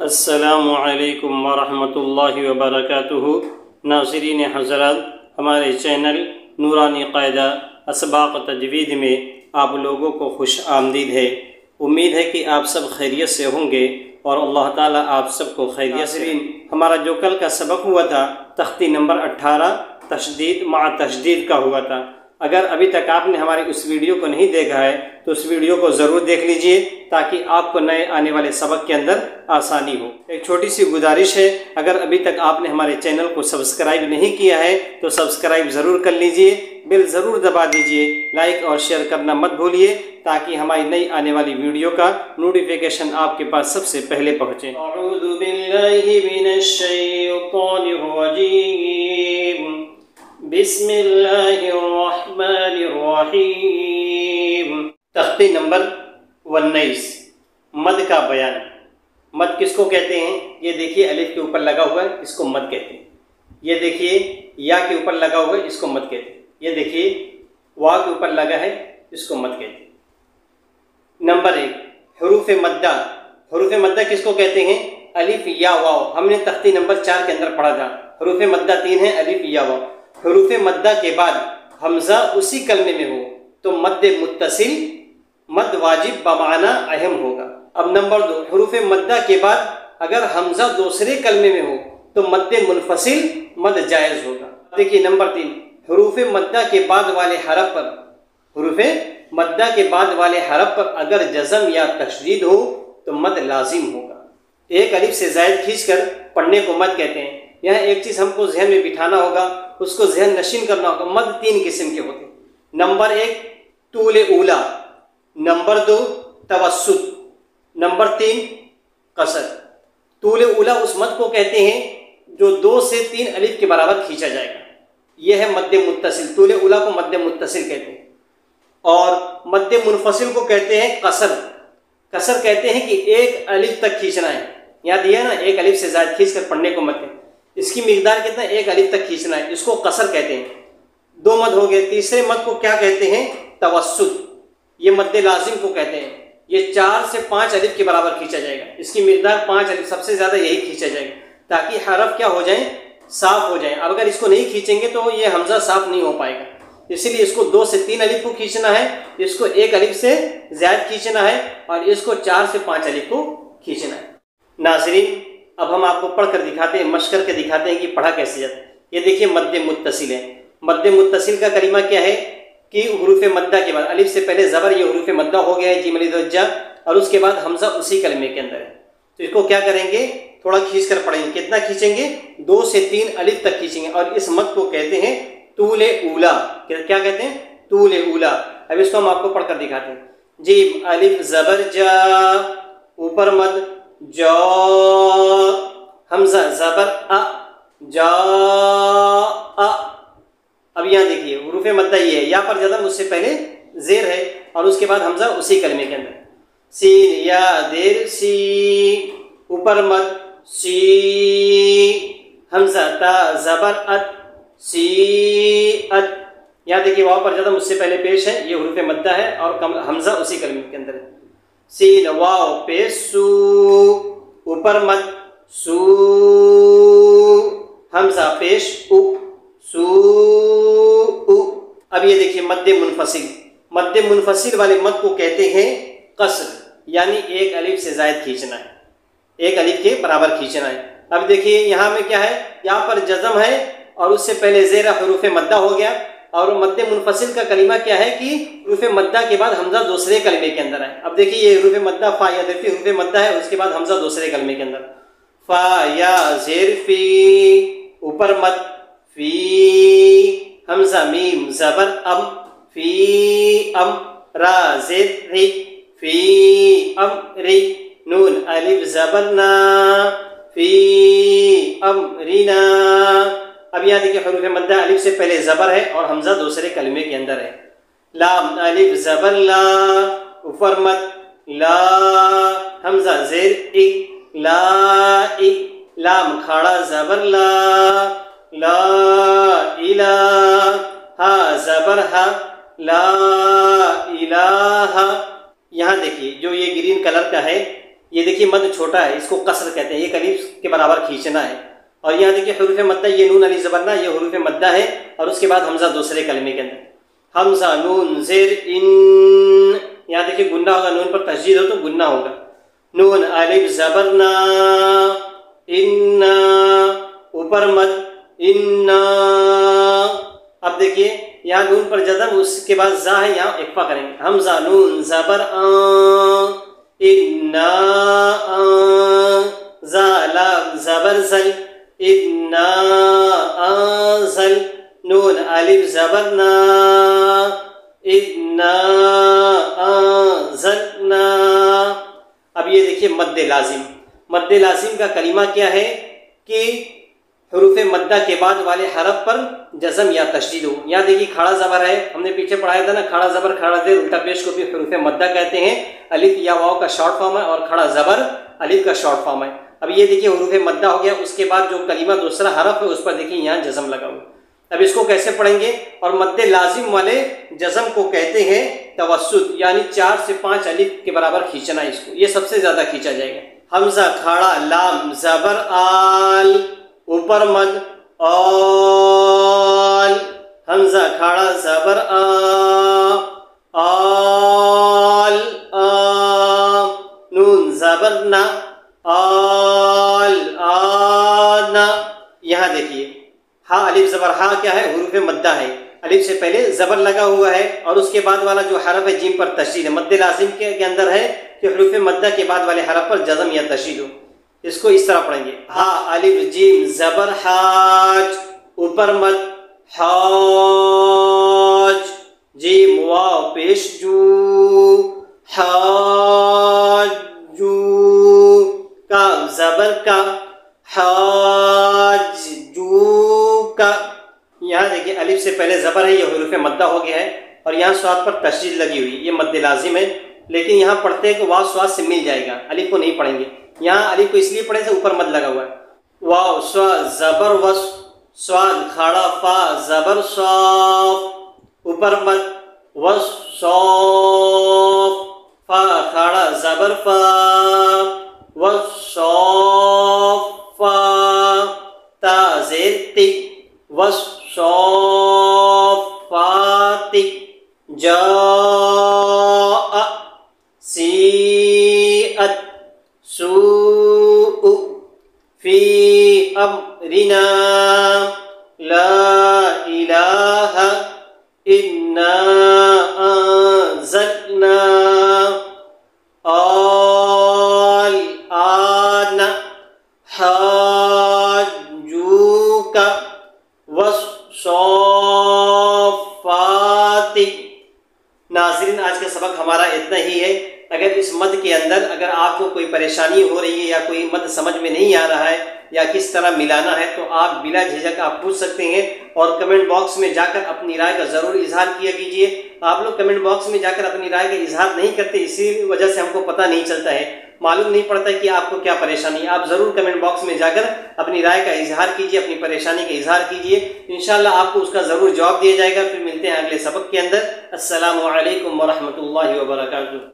अस्सलामु अलैकुम वरहमतुल्लाहि वबरकातुहू। नाज़रीन हज़रात, हमारे चैनल नूरानी क़ायदा असबाक़ तजवीद में आप लोगों को खुश आमदीद है। उम्मीद है कि आप सब खैरियत से होंगे और अल्लाह ताला आप सबको खैरियत से। हमारा जो कल का सबक हुआ था तख्ती नंबर 18 तशदीद मा तशदीद का हुआ था। अगर अभी तक आपने हमारी उस वीडियो को नहीं देखा है तो उस वीडियो को ज़रूर देख लीजिए ताकि आपको नए आने वाले सबक के अंदर आसानी हो। एक छोटी सी गुजारिश है, अगर अभी तक आपने हमारे चैनल को सब्सक्राइब नहीं किया है तो सब्सक्राइब ज़रूर कर लीजिए, बेल ज़रूर दबा दीजिए, लाइक और शेयर करना मत भूलिए ताकि हमारी नई आने वाली वीडियो का नोटिफिकेशन आपके पास सबसे पहले पहुँचे। अऊज़ु बिल्लाहि मिनश शैतानिर रजीम, बिस्मिल्लाहिर्रहमानिर्रहीम। तख्ती नंबर 19 मद का बयान। मद किसको कहते हैं? ये देखिए अलिफ के ऊपर लगा हुआ है, इसको मद कहते हैं। ये देखिए या के ऊपर लगा हुआ है, इसको मद कहते हैं। ये देखिए वा के ऊपर लगा है, इसको मद कहते हैं। नंबर 1 हरूफ मद्दा। हरूफ मद्दा किसको कहते हैं? अलिफ या वाव। हमने तख्ती नंबर 4 के अंदर पढ़ा था। हरूफ मद्दा 3 है, अलिफ या वाव। हरूफ मद्दा के बाद हमजा उसी कलमे में हो तो मद मुत्तसिल मद वाजिब बमाना अहम होगा। अब नंबर 2 हरूफ मद्दा के बाद अगर हमजा दूसरे कलमे में हो तो मद मुनफसिल मद जायज़ होगा। देखिए नंबर 3 हरूफ मद्दा के बाद वाले हरफ पर, हरूफ मद्दा के बाद वाले हरफ पर अगर जज़म या तशदीद हो तो मद लाजिम होगा। एक अलिफ से ज़ायद खींचकर पढ़ने को मद कहते हैं। यहाँ एक चीज़ हमको जहन में बिठाना होगा, उसको जहन नशीन करना होगा। मद 3 किस्म के होते हैं। नंबर 1 तूल ऊला, नंबर 2 तवस्सुत, नंबर 3 कसर। तूल ऊला उस मद को कहते हैं जो 2 से 3 अलिफ के बराबर खींचा जाएगा, यह है मद्दे मुत्तसिल। तूल ऊला को मद्दे मुत्तसिल कहते हैं। और मद्दे मुनफसिल को कहते हैं कसर। कसर कहते हैं कि एक अलिफ तक खींचना है। याद दिया ना, एक अलिफ से ज़्यादा खींच कर पढ़ने को मत है। इसकी मिकदार कितना? एक अलिफ तक खींचना है, इसको कसर कहते हैं। 2 मद हो गए। तीसरे मद को क्या कहते हैं? तवस्सुत। ये मद्दे लाजिम को कहते हैं। ये 4 से 5 अलिफ के बराबर खींचा जाएगा। इसकी मिकदार 5 अलिफ, सबसे ज़्यादा यही खींचा जाएगा ताकि हरफ क्या हो जाए? साफ हो जाए। अब अगर इसको नहीं खींचेंगे तो ये हमजा साफ नहीं हो पाएगा। इसीलिए इसको 2 से 3 अलिफ को खींचना है, इसको 1 अलिफ से ज़्यादा खींचना है और इसको 4 से 5 अलिफ को खींचना है। नाज़रीन, अब हम आपको पढ़कर दिखाते हैं, मश्क करके दिखाते हैं कि पढ़ा कैसे जाता है। ये देखिए मद्दे मुत्तसिल है। मद्दे मुत्तसिल का करीमा क्या है कि हुरूफ मद्दा के बाद अलिफ से पहले ज़बर, ये हुरूफ मद्दा हो गया है, जीम अलिफ ज़ा, और उसके बाद हमजा उसी कलमे के अंदर है। तो इसको क्या करेंगे? थोड़ा खींच कर पढ़ेंगे। कितना खींचेंगे? 2 से 3 अलिफ तक खींचेंगे और इस मद को कहते हैं तूले ऊला। क्या कहते हैं? तूले ऊला। अब इसको हम आपको पढ़कर दिखाते हैं। जीम अलिफ ज़बर जा, ऊपर मद जा, हमजा ज़बर अ, जा अ। अब यहाँ देखिए हुरूफ मद्दा ये है, यहाँ पर ज़्यादा मुझसे पहले ज़ेर है और उसके बाद हमजा उसी कलमे के अंदर। सीन या देर सी, ऊपर मद सी, हमजा ता ज़बर अत, सी अत। यहाँ देखिए वहाँ पर ज़्यादा मुझसे पहले पेश है, ये हुरूफ मद्दा है और हमजा उसी कलमे के अंदर है। सीन वाव पे सू, ऊपर मद सू, हमजा पेश उ, सू उ। अब ये देखिए मद्दे मुनफसिल। मद्दे मुनफसिल वाले मद को कहते हैं कसर, यानी 1 अलिफ से ज़ायद खींचना है, 1 अलिफ के बराबर खींचना है। अब देखिए यहाँ में क्या है? यहाँ पर जज़म है और उससे पहले ज़ेर हुरूफ मद्दा हो गया। और मद्दे मुनफसिल का कलीमा क्या है कि हुरूफ मद्दा के बाद हमजा दूसरे कलमे के अंदर है। अब देखिए ये हुरूफ मद्दा फा या ज़ेर फी हुरूफ मद्दा है, उसके बाद हमजा दूसरे कलमे के अंदर। फा या ज़ेर फी, ऊपर मद फी, हमजा मीम ज़बर अम, फी अम, रा ज़ेर री, फी अम री, नून अलिफ ज़बर ना, फी अम रीना। अब यहाँ देखिए हुरूफ मद्दा अलिफ से पहले ज़बर है और हमजा दूसरे कलमे के अंदर है। लाम अलिफ ज़बर ला, ऊपर मद ला, हमजा ज़ेर इ, ला इ, लाम खड़ा ज़बर ला, ला इला, हा ज़बर हा, ला इलाहा। यहाँ देखिए जो ये ग्रीन कलर का है ये देखिए मद छोटा है, इसको कसर कहते हैं, एक अलिफ के बराबर खींचना है। और यहाँ देखिए हुरूफ मद्दा, ये नून अलिफ ज़बर ना, ये हुरूफ मद्दा है और उसके बाद हमजा दूसरे कलमे के अंदर, हमजा नून ज़ेर इन, यहाँ देखिए गुन्ना होगा, नून पर तशदीद हो तो गुन्ना होगा। नून अलिफ ज़बर ना, इन्ना, ऊपर मद इन्ना। अब देखिए यहाँ नून पर जज़म, उसके बाद जा है, यहाँ इक्फा करेंगे, हमजा नून ज़बर आ, इन्ना आ, जा लाम ज़बर ज़ल, इन्ना आज़ल, नून अलिफ ज़बर ना, इन्ना आज़लना। अब ये देखिए मद्दे लाजिम, मद्दे लाजिम का कलिमा क्या है कि हुरूफ मद्दा के बाद वाले हरफ पर जज़म या तशदीद हो। यहाँ देखिए खड़ा ज़बर है, हमने पीछे पढ़ाया था ना, खड़ा ज़बर खड़ा ज़ेर उल्टा पेश को भी हुरूफ मद्दा कहते हैं। अलिफ या वाव का शॉर्ट फॉर्म है और खड़ा ज़बर अलिफ का शॉर्ट फॉर्म है। अब ये देखिए हुरूफ मद्दा हो गया, उसके बाद जो कलिमा दूसरा हरफ है उस पर देखिए यहाँ जज़म लगा हुआ। अब इसको कैसे पढ़ेंगे? और मद्दे लाजिम वाले जज़म को कहते हैं तवस्सुत, यानी 4 से 5 अलिफ के बराबर खींचना, इसको ये सबसे ज्यादा खींचा जाएगा। हमजा खड़ा लाम ज़बर आल, ऊपर मद आल, हमजा खड़ा ज़बर आ, आल आ, नून ज़बर ना, आल आना। यहाँ देखिए हा अलिफ ज़बर, हा क्या है? हुरूफ मद्दा है, अलिफ से पहले ज़बर लगा हुआ है और उसके बाद वाला जो हरफ है जीम पर तशदीद है। मद्दे लाजिम के अंदर है कि हुरूफ मद्दा के बाद वाले हरफ पर जज़म या तशदीद हो। इसको इस तरह पढ़ेंगे, हा अलिफ जीम ज़बर हाज, ऊपर मद हाज, जीम वाव पेश जू, हाजू, काफ ज़बर का, हाज जू का। यहाँ देखिए अलिफ से पहले ज़बर है, ये हुरूफ मद्दा हो गया है और यहाँ स्वाद पर तशदीद लगी हुई, ये मद्दे लाजिम है। लेकिन यहाँ पढ़ते हैं कि वाव स्वाद से मिल जाएगा, अलिफ को नहीं पढ़ेंगे। यहाँ अलिफ को इसलिए पढ़े थे ऊपर मद लगा हुआ है। वाव स्वाद ज़बर वस, स्वाद खड़ा फा ज़बर सौफ, ऊपर मद वस सौफ, फा खड़ा ज़बर फा वस सौफ, ता ज़ेर ति वस सौफाति, जाअ सीअत सूअ फी अम्रिना ला इलाहा इन्ना अंज़लना आल आना हाजूका वस्सौफाति। नाज़रीन, आज का सबक हमारा इतना ही है। अगर इस मद के अंदर अगर आपको कोई परेशानी हो रही है या कोई मद समझ में नहीं आ रहा है या किस तरह मिलाना है तो आप बिला झिझक आप पूछ सकते हैं और कमेंट बॉक्स में जाकर अपनी राय का ज़रूर इजहार किया कीजिए। आप लोग कमेंट बॉक्स में जाकर अपनी राय का इजहार नहीं करते, इसी वजह से हमको पता नहीं चलता है, मालूम नहीं पड़ता कि आपको क्या परेशानी है। आप ज़रूर कमेंट बॉक्स में जाकर अपनी राय का इजहार कीजिए, अपनी परेशानी का इजहार कीजिए, इंशाअल्लाह आपको उसका ज़रूर जवाब दिया जाएगा। फिर मिलते हैं अगले सबक के अंदर। अस्सलामु अलैकुम व रहमतुल्लाहि व बरकातुहू।